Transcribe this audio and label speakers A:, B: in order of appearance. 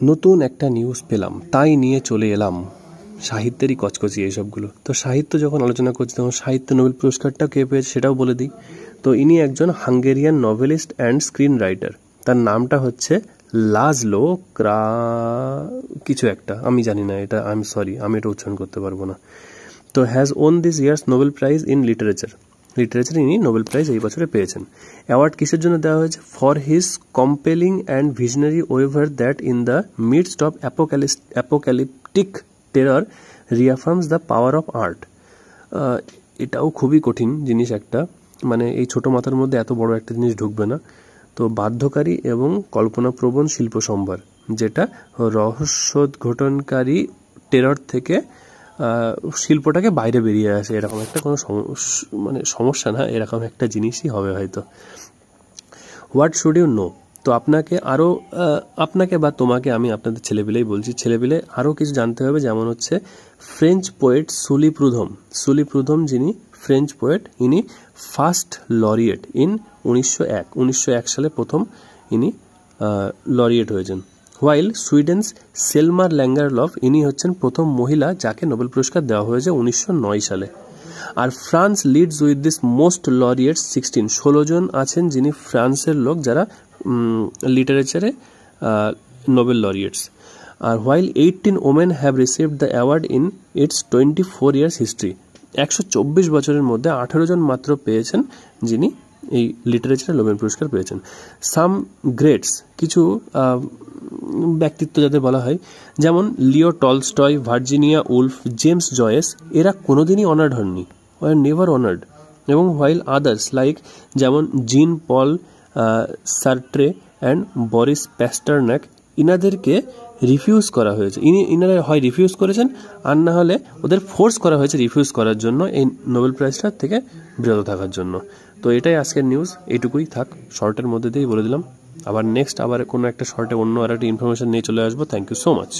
A: নতুন একটা নিউজ পেলাম, তাই নিয়ে চলে এলাম। সাহিত্যেরই কচকচি এইসবগুলো। তো সাহিত্য যখন আলোচনা করছি তখন সাহিত্য নোবেল পুরস্কারটাও কে পেয়েছে সেটাও বলে দিই। তো ইনি একজন Hungarian novelist and screen writer. তার নামটা হচ্ছে লাজলো কিছু একটা, আমি জানি না, এটা আই এম সরি, আমি এটা উচ্চারণ করতে পারবো না। তো has won this year's Nobel prize in লিটারেচারে ইনি নোবেল প্রাইজ এই বছরে পেয়েছেন। অ্যাওয়ার্ড কিসের জন্য দেওয়া হয়েছে? For his compelling and visionary oeuvre that in the midst of apocalyptic terror reaffirms the power of art. এটাও খুবই কঠিন জিনিস একটা, মানে এই ছোটো মাথার মধ্যে এত বড় একটা জিনিস ঢুকবে না। তো বাধ্যকারী এবং কল্পনাপ্রবণ শিল্প সম্ভার, যেটা রহস্যোদ্ঘাটনকারী টেরর থেকে শিল্পটাকে বাইরে বেরিয়ে আসে, এরকম একটা কোনো সমস্যা না, এরকম একটা জিনিসই হবে হয়তো। What should you know? তো আপনাকে বা তোমাকে আমি আপনাদের ছেলেপিলেই বলছি, ছেলেপিলে আরও কিছু জানতে হবে। যেমন হচ্ছে ফ্রেঞ্চ পোয়েট সুলি প্রুধম যিনি ফ্রেঞ্চ পোয়েট, ইনি ফার্স্ট লরিয়েট ইন 1901 সালে প্রথম ইনি লরিয়েট হয়েছেন। হোয়াইল সুইডেন্স সেলমার ল্যাঙ্গারলফ, ইনি হচ্ছেন প্রথম মহিলা যাকে নোবেল পুরস্কার দেওয়া হয়েছে 1909 সালে। আর France leads with this most laureates 16 জন আছেন যিনি ফ্রান্সের লোক যারা লিটারেচারে নোবেল লরিয়েটস। আর while 18 women have received the award in its 24 years history. 124 বছরের মধ্যে 18 জন মাত্র পেয়েছেন যিনি এই লিটারেচারে নোবেল পুরস্কার পেয়েছেন। সাম গ্রেটস, কিছু ব্যক্তিত্ব যাদের বলা হয়, যেমন Leo Tolstoy, Virginia Woolf, James Joyce, এরা কোনোদিনই অনার্ড হননি, ওয়ার নেভার অনার্ড। এবং হোয়াইল আদার্স লাইক যেমন Jean Paul Sartre and Boris Pasternak, ইনাদেরকে রিফিউজ করা হয়েছে। ইনারা হয় রিফিউজ করেছেন, আর না হলে ওদের ফোর্স করা হয়েছে রিফিউজ করার জন্য এই নোবেল প্রাইজটা থেকে বিরত থাকার জন্য। তো এটাই আজকের নিউজ, এইটুকুই থাক, শর্টের মধ্যে দিয়েই বলে দিলাম। আবার নেক্সট কোনো একটা শর্টে অন্য আর একটা ইনফরমেশন নিয়ে চলে আসবো। Thank you so much.